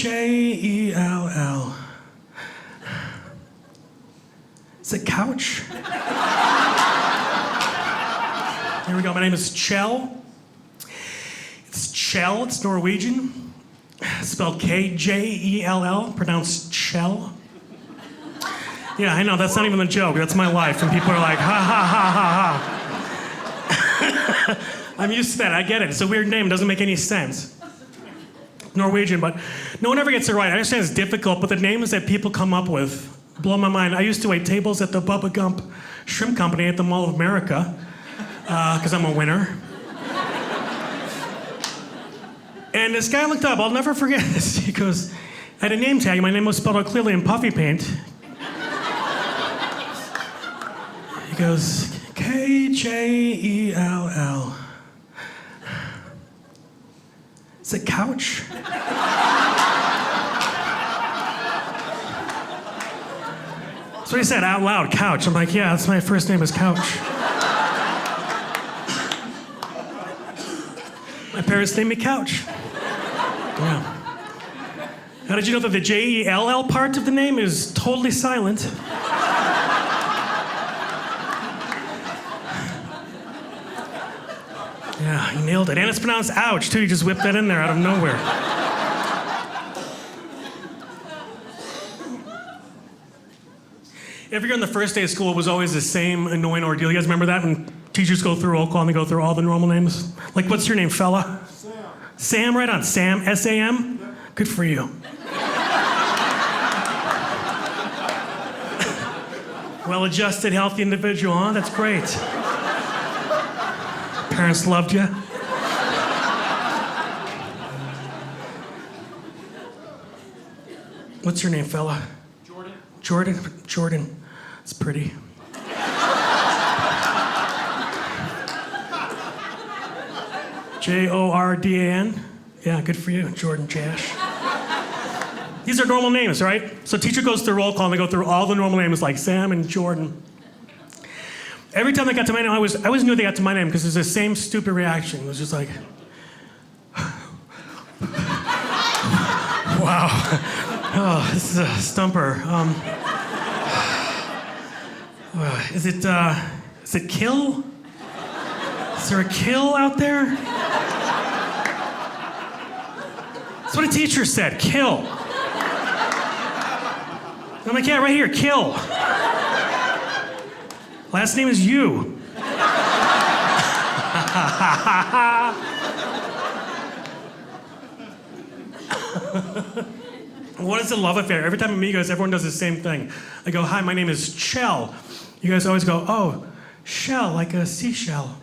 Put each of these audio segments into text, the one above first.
Kjell. Is it couch? Here we go. My name is Kjell. It's Kjell. It's Norwegian. Spelled Kjell, pronounced Kjell. Yeah, I know. That's not even a joke. That's my life. And people are like, ha, ha, ha, ha, ha. I'm used to that. I get it. It's a weird name. It doesn't make any sense. Norwegian, but no one ever gets it right. I understand it's difficult, but the names that people come up with blow my mind. I used to wait tables at the Bubba Gump Shrimp Company at the Mall of America, because I'm a winner. And this guy looked up. I'll never forget this. He goes, I had a name tag. My name was spelled out clearly in puffy paint. He goes, Kjell. Is it couch? That's what he said out loud, couch. I'm like, yeah, that's my first name is Couch. My parents named me Couch. Yeah. How did you know that the J-E-L-L part of the name is totally silent? Yeah, you nailed it. And it's pronounced ouch, too. You just whipped that in there out of nowhere. Every year on the first day of school, it was always the same annoying ordeal. You guys remember that when teachers go through roll call and they go through all the normal names? Like, what's your name, fella? Sam. Sam, right on. Sam, S-A-M? Yeah. Good for you. Well-adjusted, healthy individual, huh? That's great. Parents loved you. What's your name, fella? Jordan. Jordan. It's pretty. Jordan. Yeah, good for you, Jordan Jash. These are normal names, right? So teacher goes through roll call and they go through all the normal names like Sam and Jordan. Every time they got to my name, I always knew they got to my name because it's the same stupid reaction. It was just like, wow. Oh, this is a stumper. Is it kill? Is there a kill out there? That's what a teacher said, kill. I'm like, yeah, right here, kill. Last name is you. What is the love affair? Every time I meet you guys, everyone does the same thing. I go, hi, my name is Kjell. You guys always go, oh, shell, like a seashell.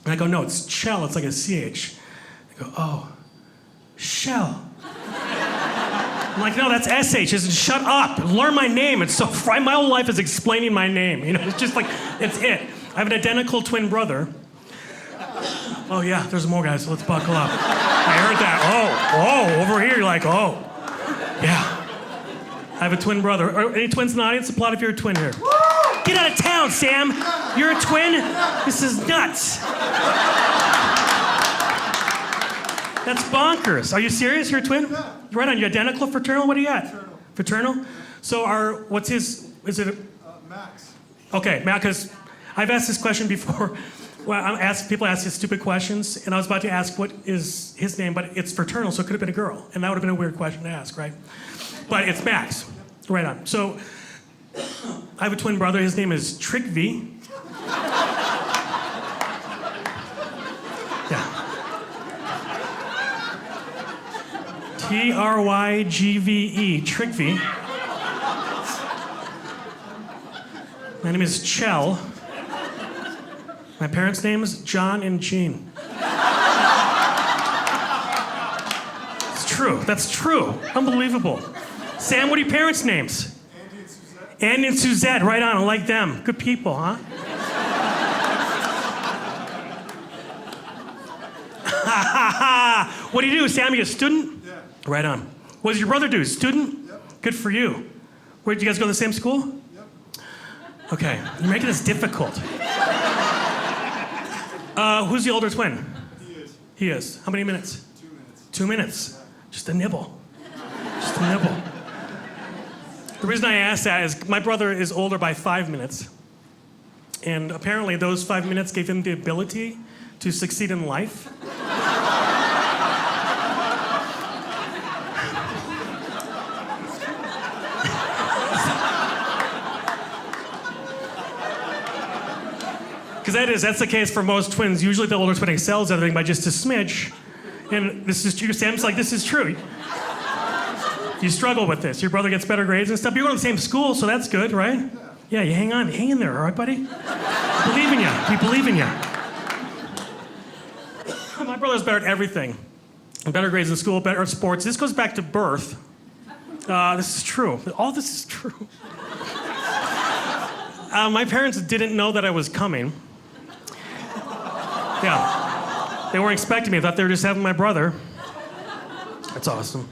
And I go, no, it's Kjell, it's like a CH. I go, oh, shell. I'm like, no, that's SH. Just shut up. Learn my name. It's so my whole life is explaining my name. You know, it's just like, it's it. I have an identical twin brother. Oh yeah, there's more guys, so let's buckle up. I heard that. Oh, over here, you're like, oh. Yeah. I have a twin brother. Are any twins in the audience? Applaud if you're a twin here. Get out of town, Sam. You're a twin? This is nuts. That's bonkers. Are you serious? You're a twin? Yeah. Right on. You identical, fraternal? What do you got? Fraternal. Fraternal? So what's his, is it Max. Okay, Matt, because I've asked this question before. Well, people ask these stupid questions, and I was about to ask what is his name, but it's fraternal, so it could have been a girl, and that would have been a weird question to ask, right? But it's Max. Right on. So I have a twin brother. His name is Trickv. Yeah. Trygve. Trickv. My name is Kjell. My parents' name is John and Jean. It's true. That's true. Unbelievable. Sam, what are your parents' names? Andy and Suzette. Andy and Suzette. Right on. I like them. Good people, huh? What do you do, Sam? You a student? Yeah. Right on. What does your brother do? Student? Yep. Good for you. Where did you guys go to the same school? Yep. Okay. You're making this difficult. Who's the older twin? He is. He is. How many minutes? 2 minutes. 2 minutes. Just a nibble. Just a nibble. The reason I ask that is my brother is older by 5 minutes. And apparently those 5 minutes gave him the ability to succeed in life. Because that's the case for most twins. Usually the older twin excels everything by just a smidge. And this is true. Sam's like, this is true. You struggle with this. Your brother gets better grades and stuff. You're going to the same school, so that's good, right? Yeah, you hang on. Hang in there, all right, buddy? We believe in you. We believe in you. My brother's better at everything. Better grades in school, better at sports. This goes back to birth. This is true. All this is true. My parents didn't know that I was coming. Yeah. They weren't expecting me. I thought they were just having my brother. That's awesome.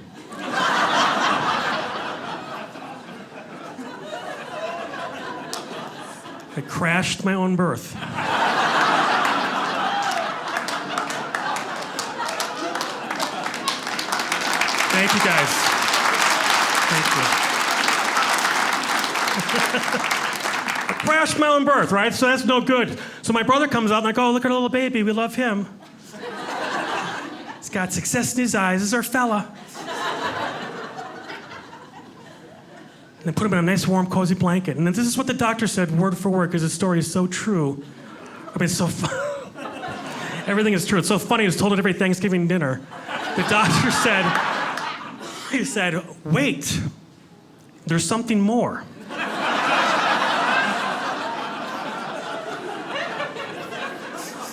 I crashed my own birth. Thank you, guys. Thank you. I crashed my own birth, right? So that's no good. So my brother comes out and I go, oh, look at our little baby. We love him. He's got success in his eyes. This is our fella. And they put him in a nice, warm, cozy blanket. And then this is what the doctor said, word for word, because his story is so true. I mean, it's so fun. Everything is true. It's so funny. He was told at every Thanksgiving dinner. The doctor said, wait, there's something more.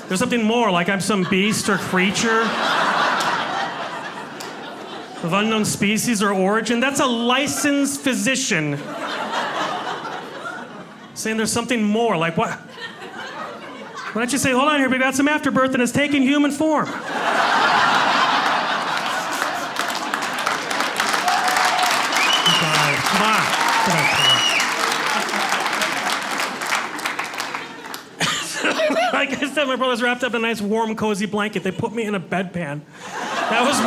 There's something more, like I'm some beast or creature of unknown species or origin. That's a licensed physician saying there's something more. Like what? Why don't you say, hold on here, we got some afterbirth and it's taking human form. Come on. Like I said, my brother's wrapped up in a nice, warm, cozy blanket. They put me in a bedpan. That was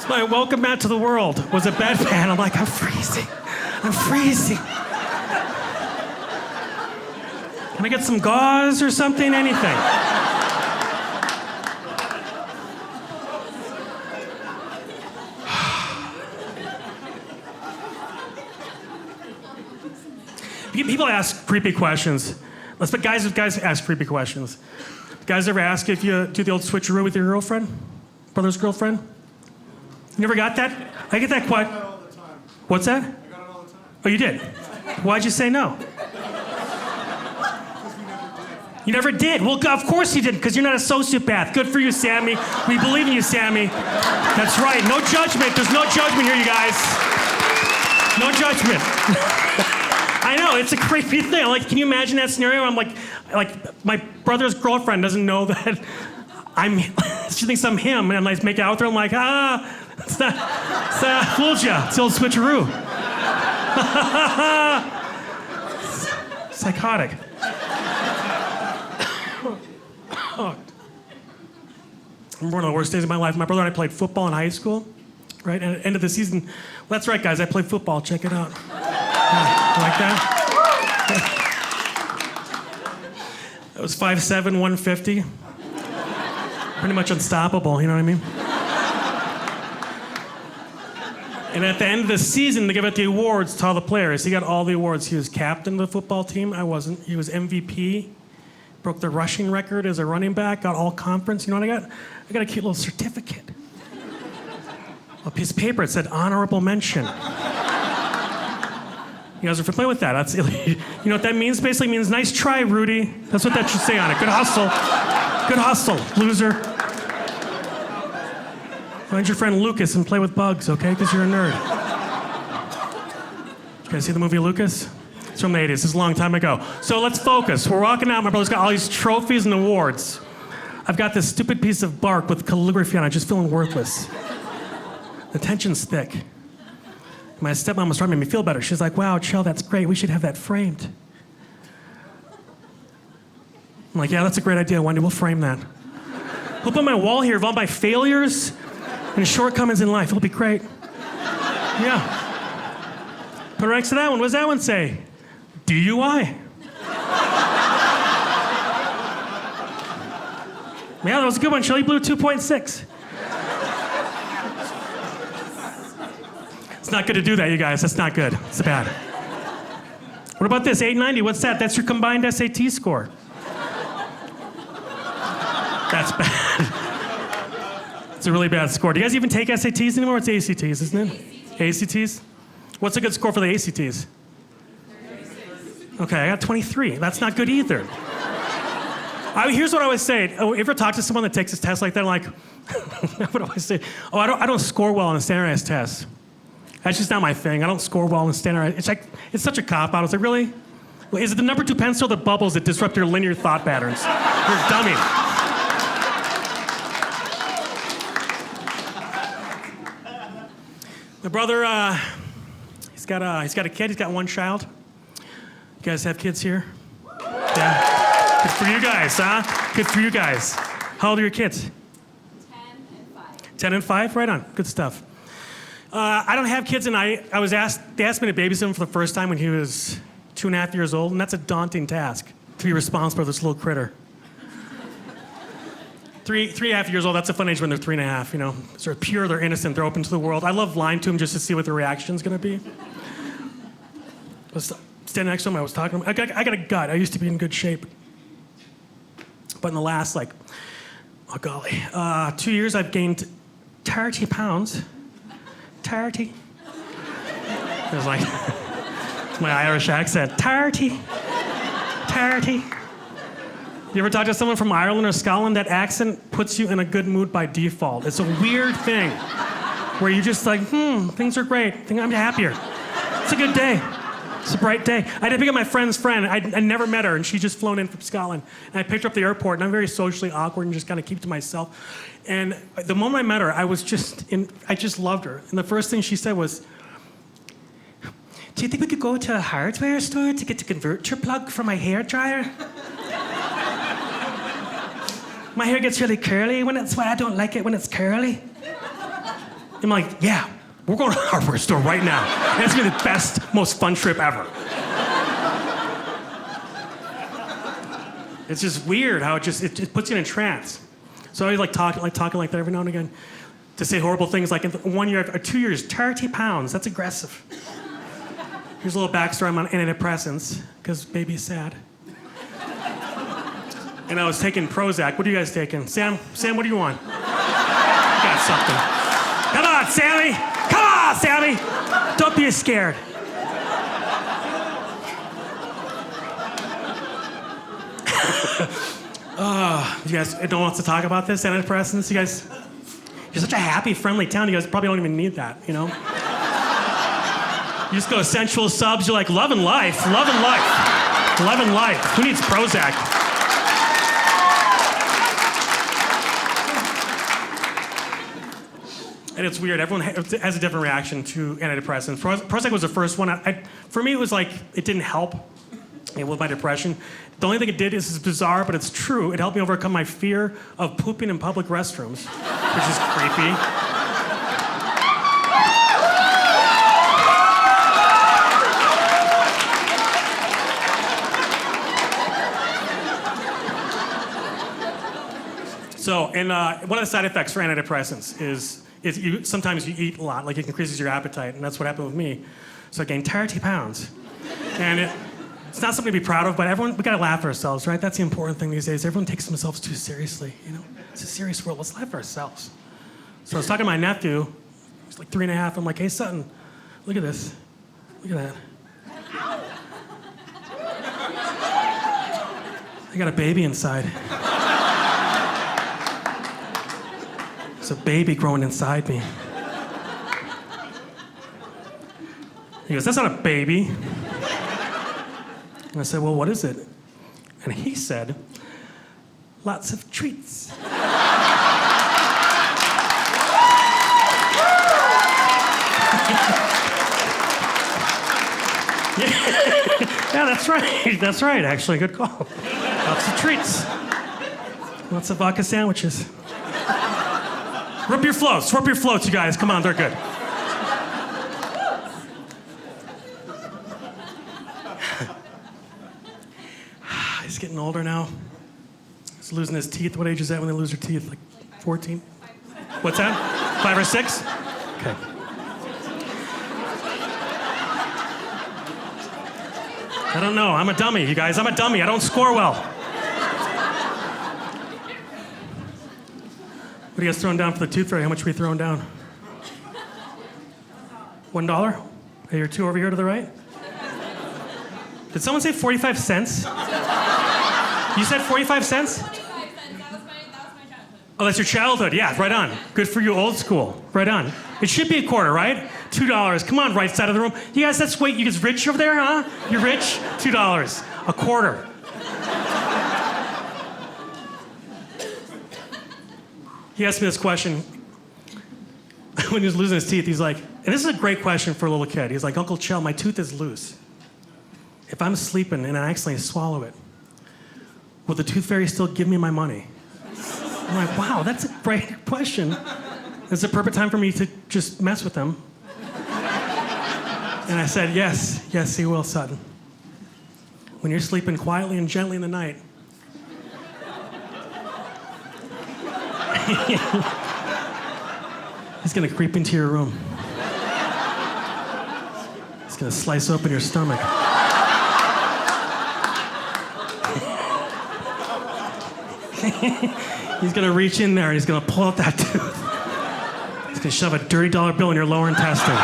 my welcome mat to the world, was a bedpan. I'm like, I'm freezing. I'm freezing. Can I get some gauze or something? Anything. People ask creepy questions. Guys ask creepy questions. Guys ever ask if you do the old switcheroo with your girlfriend? Brother's girlfriend? You never got that? I get that quite. I got it all the time. What's that? I got it all the time. Oh, you did? Why'd you say no? Because we never did. You never did? Well, of course you didn't, because you're not a sociopath. Good for you, Sammy. We believe in you, Sammy. That's right. No judgment. There's no judgment here, you guys. No judgment. I know, it's a creepy thing. Like, can you imagine that scenario? I'm like my brother's girlfriend doesn't know that she thinks I'm him, and I make out with her. I'm like, it's not, fooled you. It's the old switcheroo. Psychotic. I remember one of the worst days of my life. My brother and I played football in high school, right? And at the end of the season, well, that's right, guys, I played football. Check it out. Yeah, like that? That was 5'7", 150. Pretty much unstoppable, you know what I mean? And at the end of the season, they give out the awards to all the players. He got all the awards. He was captain of the football team. I wasn't. He was MVP. Broke the rushing record as a running back. Got all conference. You know what I got? I got a cute little certificate. A piece of paper. It said honorable mention. You guys are familiar with that? That's, you know what that means? Basically means nice try, Rudy. That's what that should say on it. Good hustle. Good hustle, loser. Find your friend Lucas and play with bugs, okay? Because you're a nerd. You guys see the movie Lucas? It's from the 80s. This is a long time ago. So let's focus. We're walking out. My brother's got all these trophies and awards. I've got this stupid piece of bark with calligraphy on it, just feeling worthless. The tension's thick. My stepmom was trying to make me feel better. She's like, wow, Kjell, that's great. We should have that framed. I'm like, yeah, that's a great idea, Wendy. We'll frame that. He'll put my wall here of all my failures and shortcomings in life. It'll be great. Yeah. Put it next to that one. What does that one say? DUI. Yeah, that was a good one. Shelly Blue 2.6. It's not good to do that, you guys. That's not good. It's bad. What about this? 890. What's that? That's your combined SAT score. That's bad. It's a really bad score. Do you guys even take SATs anymore? It's ACTs, isn't it? ACTs. What's a good score for the ACTs? 36. Okay, I got 23. That's not good either. Here's what I always say. Oh, you ever talk to someone that takes this test like that? Like, what do I say? Oh, I don't score well on a standardized test. That's just not my thing. I don't score well on a standardized. It's like, it's such a cop out. I was like, really? Well, is it the number 2 pencil or the bubbles that disrupt your linear thought patterns? You're a dummy. My brother, he's got a kid. He's got one child. You guys have kids here? Yeah. Good for you guys, huh? Good for you guys. How old are your kids? 10 and 5. 10 and 5? Right on. Good stuff. I don't have kids, and they asked me to babysit him for the first time when he was 2.5 years old, and that's a daunting task, to be responsible for this little critter. 3.5 years old, that's a fun age when they're 3.5, you know. They're pure, they're innocent, they're open to the world. I love lying to them just to see what the reaction's gonna be. I was standing next to him, I was talking to him. I got a gut. I used to be in good shape. But in the last, 2 years, I've gained 30 pounds. 30. It was like my Irish accent. 30. 30. You ever talk to someone from Ireland or Scotland? That accent puts you in a good mood by default. It's a weird thing where you're just like, things are great. I'm happier. It's a good day. It's a bright day. I had to pick up my friend's friend. I never met her, and she'd just flown in from Scotland. And I picked her up at the airport, and I'm very socially awkward and just kind of keep to myself. And the moment I met her, I just loved her. And the first thing she said was, "Do you think we could go to a hardware store to get a converter plug for my hairdryer? My hair gets really curly that's why I don't like it when it's curly." I'm like, yeah. We're going to a hardware store right now. And it's gonna be the best, most fun trip ever. It's just weird how it puts you in a trance. So I was talking like that every now and again to say horrible things like in 1 year or 2 years, 30 pounds. That's aggressive. Here's a little backstory. I'm on antidepressants because baby's sad. And I was taking Prozac. What are you guys taking? Sam, what do you want? You got something. Come on, Sammy. Come on, Sammy! Don't be scared. You guys don't want to talk about this, antidepressants? You guys, you're such a happy, friendly town. You guys probably don't even need that, you know? You just go to sensual subs. You're like, loving life, loving life, loving life. Who needs Prozac? And it's weird. Everyone has a different reaction to antidepressants. Prozac was the first one. For me, it was like it didn't help with my depression. The only thing it did is bizarre, but it's true. It helped me overcome my fear of pooping in public restrooms, which is creepy. So, and one of the side effects for antidepressants is sometimes you eat a lot, like it increases your appetite, and that's what happened with me. So I gained 30 pounds. And it's not something to be proud of, but we gotta laugh at ourselves, right? That's the important thing these days. Everyone takes themselves too seriously, you know? It's a serious world, let's laugh at ourselves. So I was talking to my nephew, he's like 3.5, I'm like, hey, Sutton, look at this. Look at that. I got a baby inside. There's a baby growing inside me. He goes, that's not a baby. And I said, well, what is it? And he said, lots of treats. Yeah, that's right. That's right, actually. Good call. Lots of treats. Lots of vodka sandwiches. Rip your floats, you guys. Come on, they're good. He's getting older now. He's losing his teeth. What age is that when they lose their teeth? Like 14? What's that? 5 or 6? Okay. I don't know. I'm a dummy, you guys. I'm a dummy. I don't score well. What are you guys throwing down for the tooth fairy? How much are we throwing down? $1? Hey, you're 2 over here to the right? Did someone say 45 cents? You said 45 cents? 45 cents. That was my childhood. Oh, that's your childhood. Yeah, right on. Good for you, old school. Right on. It should be a quarter, right? $2. Come on, right side of the room. You guys, that's wait. You guys rich over there, huh? You're rich? $2. A quarter. He asked me this question when he was losing his teeth. He's like, and this is a great question for a little kid. He's like, Uncle Kjell, my tooth is loose. If I'm sleeping and I accidentally swallow it, will the tooth fairy still give me my money? I'm like, wow, that's a great question. It's a perfect time for me to just mess with them. And I said, yes, he will, son. When you're sleeping quietly and gently in the night, he's gonna creep into your room. He's gonna slice open your stomach. He's gonna reach in there and he's gonna pull out that tooth. He's gonna shove a dirty dollar bill in your lower intestine.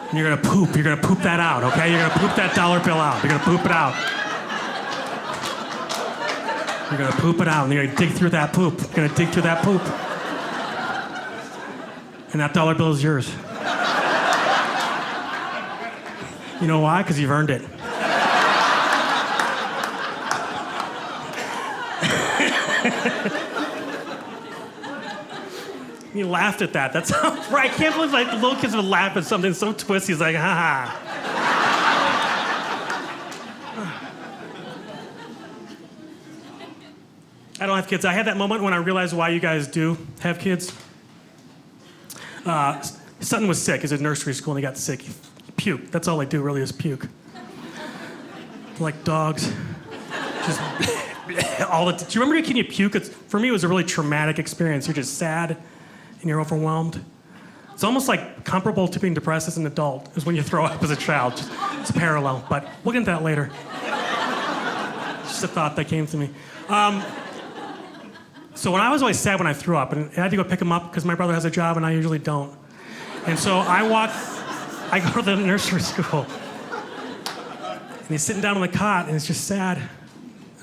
And you're gonna poop. You're gonna poop that out, okay? You're gonna poop that dollar bill out. You're gonna poop it out. You're gonna poop it out and you're gonna dig through that poop. You're gonna dig through that poop. And that dollar bill is yours. You know why? Because you've earned it. He laughed at that. That's how, right. I can't believe like little kids would laugh at something so twisty. He's like, ha ha. I don't have kids. I had that moment when I realized why you guys do have kids. Sutton was sick. He's in nursery school and he got sick. He puked. That's all I do really is puke. Like dogs. Just all the do you remember when you puke? For me, it was a really traumatic experience. You're just sad and you're overwhelmed. It's almost like comparable to being depressed as an adult is when you throw up as a child. It's a parallel, but we'll get into that later. Just a thought that came to me. So when I was always sad when I threw up, and I had to go pick him up because my brother has a job and I usually don't. And so I go to the nursery school. And he's sitting down on the cot and he's just sad. And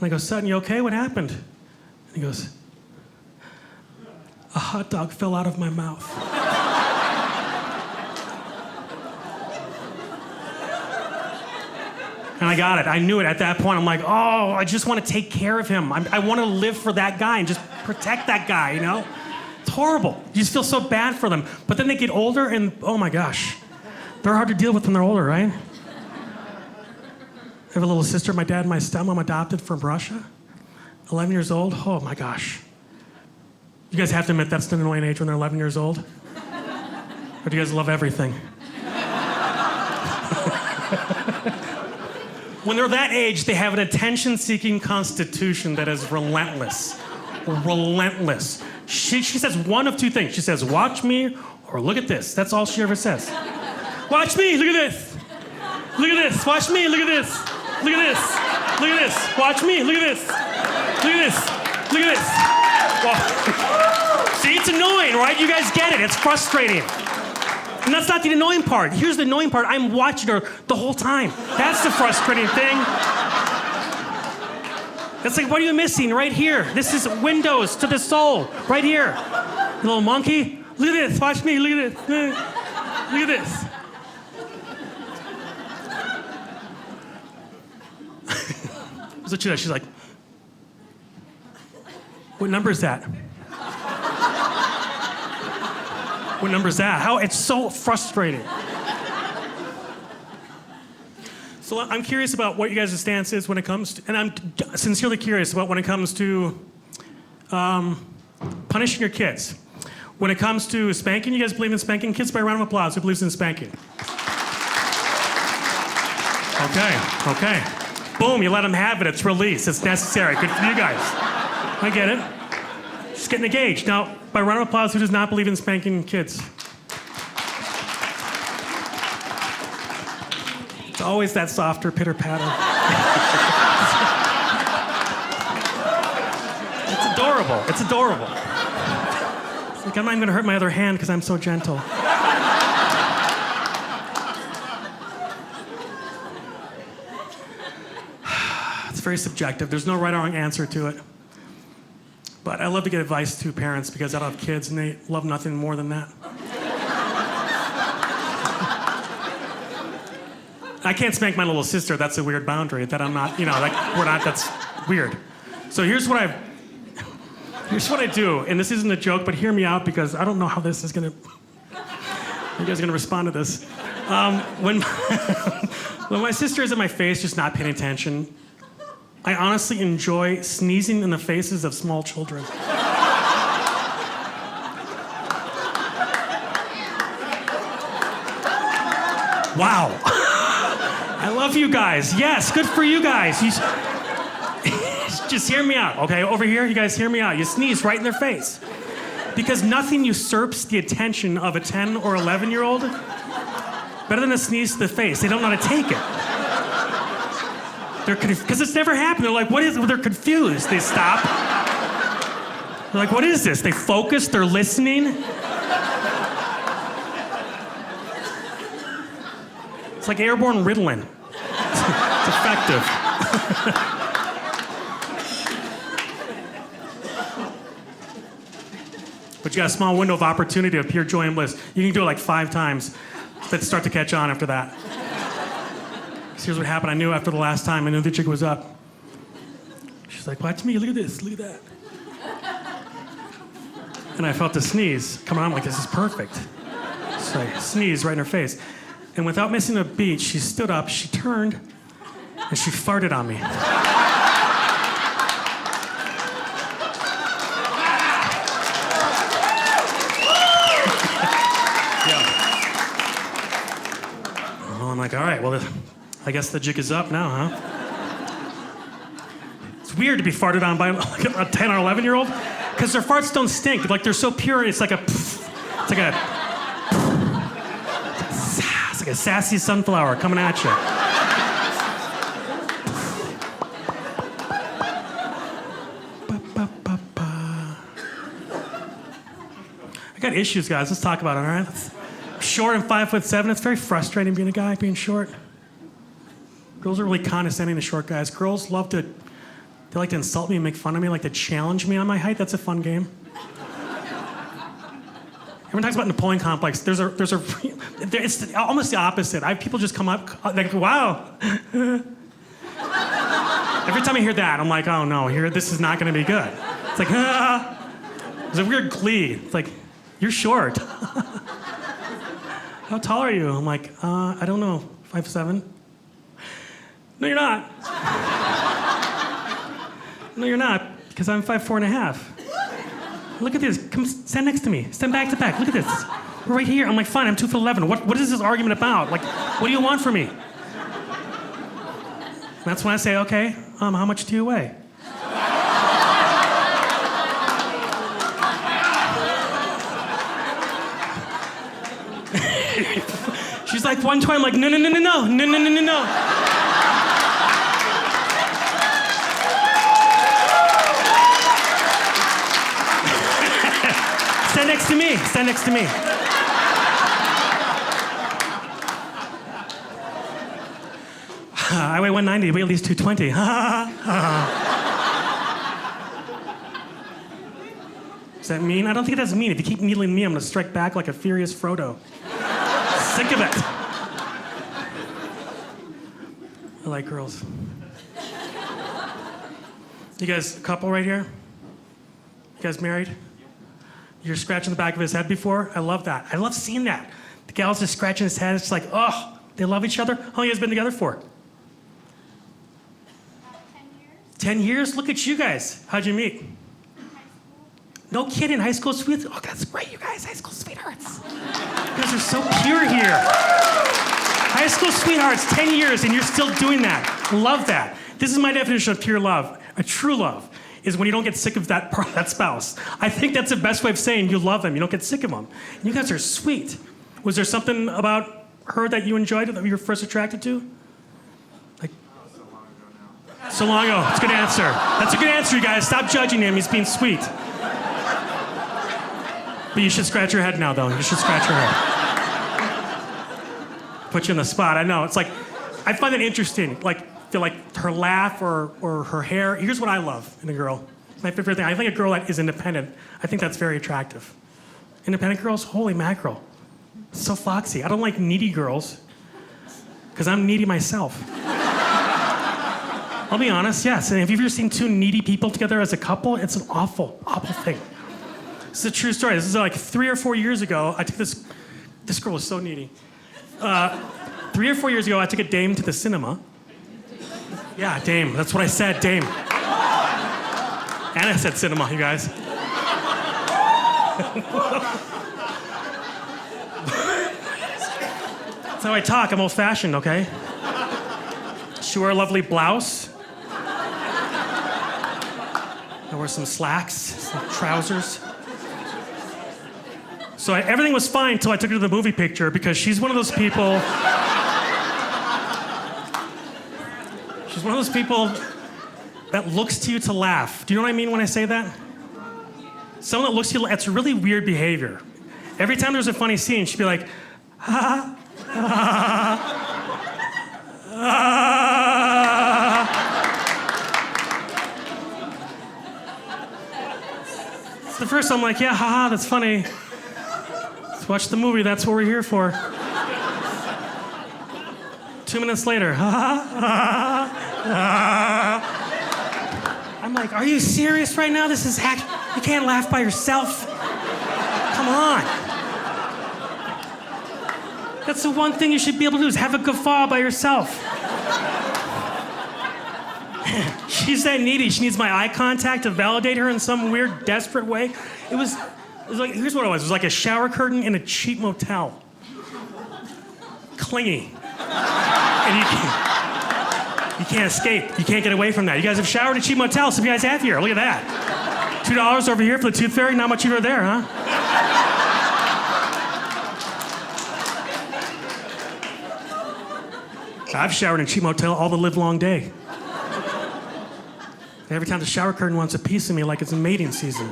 I go, Sutton, you okay? What happened? And he goes, a hot dog fell out of my mouth. And I got it. I knew it at that point. I'm like, oh, I just want to take care of him. I want to live for that guy and just protect that guy, you know? It's horrible. You just feel so bad for them. But then they get older and, oh my gosh, they're hard to deal with when they're older, right? I have a little sister, my dad and my stepmom adopted from Russia. 11 years old. Oh my gosh. You guys have to admit that's an annoying age when they're 11 years old. Or do you guys love everything? When they're that age, they have an attention-seeking constitution that is relentless. Relentless. She says one of two things. She says, watch me or look at this. That's all she ever says. Watch me, look at this. Look at this, watch me, look at this. Look at this, look at this. Watch me, look at this. Look at this, look at this. Well, see, it's annoying, right? You guys get it, it's frustrating. And that's not the annoying part. Here's the annoying part. I'm watching her the whole time. That's the frustrating thing. It's like, what are you missing right here? This is windows to the soul, right here. You little monkey. Look at this, watch me, look at this. Look at this. So she does, she's like, what number is that? What number is that? How? It's so frustrating. So I'm curious about what you guys' stance is when it comes to, and I'm sincerely curious about when it comes to punishing your kids. When it comes to spanking, you guys believe in spanking? Kids, by a round of applause, who believes in spanking? Okay. Boom, you let them have it, it's release, it's necessary. Good for you guys. I get it. Just getting engaged. Now, by a round of applause, who does not believe in spanking kids? It's always that softer pitter-patter. It's adorable. It's adorable. It's like I'm not even gonna hurt my other hand because I'm so gentle. It's very subjective. There's no right or wrong answer to it. But I love to get advice to parents because I don't have kids and they love nothing more than that. I can't spank my little sister. That's a weird boundary that I'm not, that's weird. So here's what I do, and this isn't a joke, but hear me out because I don't know how this is gonna, you guys are gonna respond to this. When my sister is in my face, just not paying attention, I honestly enjoy sneezing in the faces of small children. Wow. I love you guys. Yes, good for you guys. Just hear me out, okay? Over here, you guys hear me out. You sneeze right in their face. Because nothing usurps the attention of a 10 or 11-year-old better than a sneeze to the face. They don't know how to take it. Because it's never happened. They're like, what is it? They're confused. They stop. They're like, what is this? They focus, they're listening. It's like airborne Ritalin. It's effective. But you got a small window of opportunity of pure joy and bliss. You can do it like 5 times. Let's start to catch on after that. So here's what happened. I knew after the last time, I knew the chick was up. She's like, watch me, look at this, look at that. And I felt the sneeze come on. I'm like, this is perfect. So I sneezed right in her face. And without missing a beat, she stood up, she turned, and she farted on me. Yeah. Well, I'm like, all right, well, I guess the jig is up now, huh? It's weird to be farted on by like a 10 or 11-year-old, because their farts don't stink. Like, they're so pure, it's like a sassy sunflower coming at you. I got issues, guys. Let's talk about it, all right? I'm short and 5'7". It's very frustrating being a guy, being short. Girls are really condescending to short guys. Girls they like to insult me and make fun of me, like to challenge me on my height. That's a fun game. Everyone talks about Napoleon complex. It's almost the opposite. I have people just come up, like, wow. Every time I hear that, I'm like, oh no, this is not going to be good. It's like, ah. There's a weird glee. It's like, you're short. How tall are you? I'm like, I don't know, 5'7". No, you're not. No, you're not, because I'm 5'4.5". Look at this. Come stand next to me. Stand back to back. Look at this. We're right here. I'm like, fine, I'm 2'11". What is this argument about? Like, what do you want from me? And that's when I say, okay, how much do you weigh? She's like 120. I'm like, no. Stand next to me. Stand next to me. I weigh 190. You weigh at least 220. Does that mean? I don't think it does mean. If you keep needling me, I'm going to strike back like a furious Frodo. Sick of it. I like girls. You guys, a couple right here? You guys married? You're scratching the back of his head before? I love that. I love seeing that. The gal's just scratching his head. It's like, oh, they love each other. How long have you guys been together for? 10 years? Look at you guys. How'd you meet? No kidding, high school sweethearts? Oh, that's great, you guys, high school sweethearts. You guys are so pure here. High school sweethearts, 10 years, and you're still doing that. Love that. This is my definition of pure love. A true love is when you don't get sick of that spouse. I think that's the best way of saying you love them. You don't get sick of them. And you guys are sweet. Was there something about her that you enjoyed, that you were first attracted to? Like, so long ago. It's a good answer. That's a good answer, you guys. Stop judging him. He's being sweet. But you should scratch your head now, though. You should scratch your head. Put you on the spot. I know. It's like, I find it interesting. Like, feel like her laugh or her hair. Here's what I love in a girl. My favorite thing. I think a girl that is independent. I think that's very attractive. Independent girls, holy mackerel. So foxy. I don't like needy girls because I'm needy myself. I'll be honest, yes. And if you've ever seen two needy people together as a couple, it's an awful, awful thing. This is a true story. This is like 3 or 4 years ago. I took this girl was so needy. 3 or 4 years ago, I took a dame to the cinema. Yeah, dame. That's what I said, dame. And I said cinema, you guys. That's how I talk. I'm old-fashioned, okay? She wore a lovely blouse. I wore some slacks, some trousers. So everything was fine until I took her to the movie picture because she's one of those people... She's one of those people that looks to you to laugh. Do you know what I mean when I say that? Someone that looks to you, it's really weird behavior. Every time there's a funny scene, she'd be like, ha, ha, ha. It's the first time I'm like, yeah, haha, that's funny. Let's watch the movie, that's what we're here for. 2 minutes later, ha, ha, ha. I'm like, are you serious right now? This is you can't laugh by yourself. Come on. That's the one thing you should be able to do is have a guffaw by yourself. She's that needy. She needs my eye contact to validate her in some weird, desperate way. It was like, here's what it was. It was like a shower curtain in a cheap motel. Clingy. And you can't escape. You can't get away from that. You guys have showered at cheap motels. Some of you guys have here. Look at that. $2 over here for the tooth fairy. Not much over there, huh? I've showered in a cheap motel all the live long day. And every time the shower curtain wants a piece of me like it's mating season.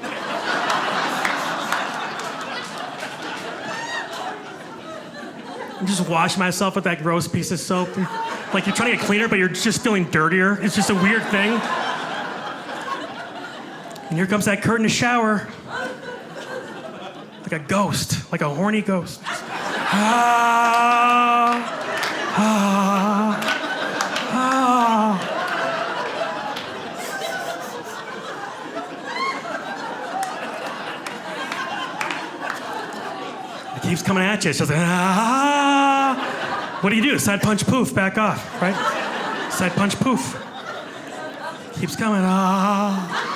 I just wash myself with that gross piece of soap. Like you're trying to get cleaner, but you're just feeling dirtier. It's just a weird thing. And here comes that curtain to shower. Like a ghost, like a horny ghost. Ah, ah, ah. It keeps coming at you. It's just like, ah. What do you do? Side punch, poof, back off, right? Side punch, poof. Keeps coming, ah.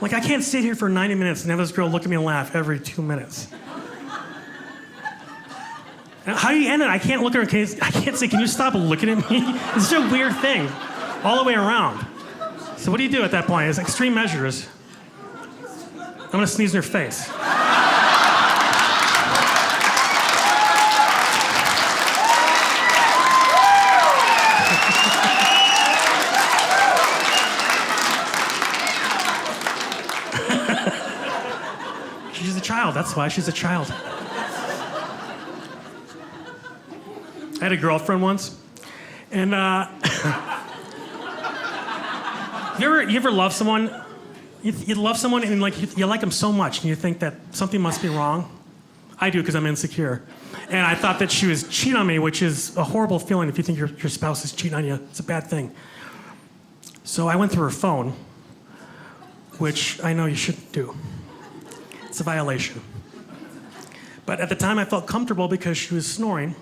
Like, I can't sit here for 90 minutes and have this girl look at me and laugh every 2 minutes. Now, how do you end it? I can't look at her in case, I can't say, can you stop looking at me? It's such a weird thing, all the way around. So what do you do at that point? It's extreme measures. I'm gonna sneeze in her face. She's a child, that's why she's a child. I had a girlfriend once, and you ever love someone? You love someone and like you like them so much, and you think that something must be wrong. I do because I'm insecure, and I thought that she was cheating on me, which is a horrible feeling if you think your spouse is cheating on you. It's a bad thing. So I went through her phone, which I know you shouldn't do. It's a violation. But at the time, I felt comfortable because she was snoring.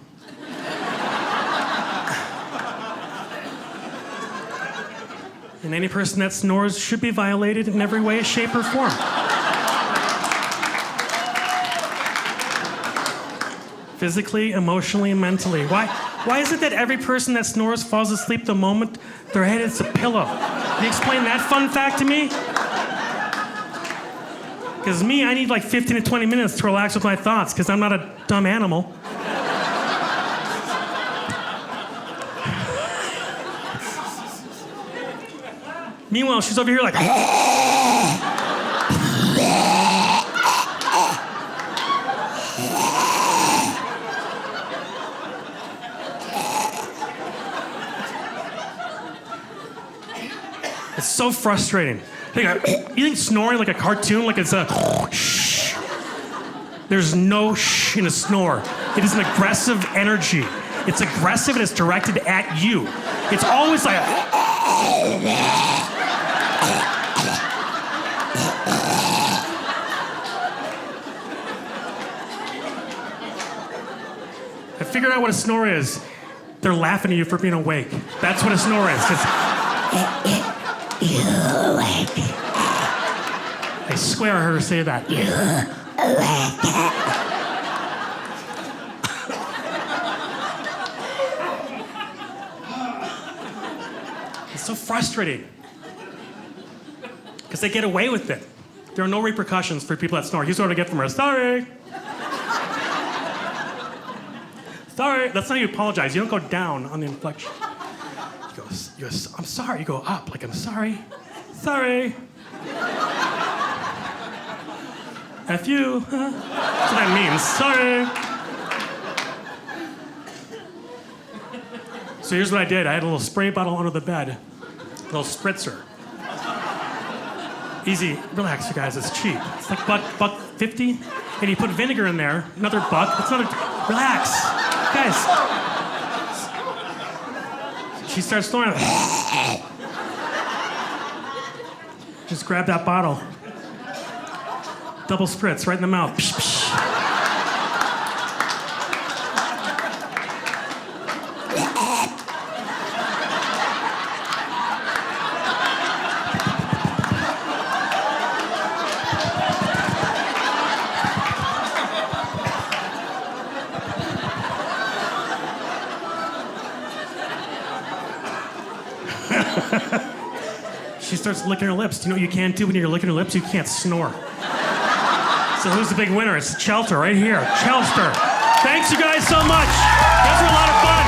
And any person that snores should be violated in every way, shape, or form. Physically, emotionally, and mentally. Why is it that every person that snores falls asleep the moment their head hits a pillow? Can you explain that fun fact to me? Because me, I need like 15 to 20 minutes to relax with my thoughts, because I'm not a dumb animal. Meanwhile, she's over here like... It's so frustrating. You think snoring like a cartoon, like it's a shh? There's no shh in a snore. It is an aggressive energy. It's aggressive and it's directed at you. It's always like... I figured out what a snore is. They're laughing at you for being awake. That's what a snore is. I swear I heard her say that. It's so frustrating. Because they get away with it. There are no repercussions for people that snore. Here's what I get from her. Sorry. Sorry. That's not how you apologize. You don't go down on the inflection. You go, I'm sorry. You go up, like, I'm sorry. Sorry. F you. Huh? That's what that means. Sorry. So here's what I did. I had a little spray bottle under the bed. A little spritzer. Easy. Relax, you guys. It's cheap. It's like buck 50. And you put vinegar in there. Another buck. It's another... Relax. Guys. She starts snoring. Just grab that bottle. Double spritz right in the mouth. Psh, psh. She starts licking her lips. Do you know what you can't do when you're licking your lips? You can't snore. So who's the big winner? It's Chelter right here. Chelster. Thanks you guys so much. You guys were a lot of fun.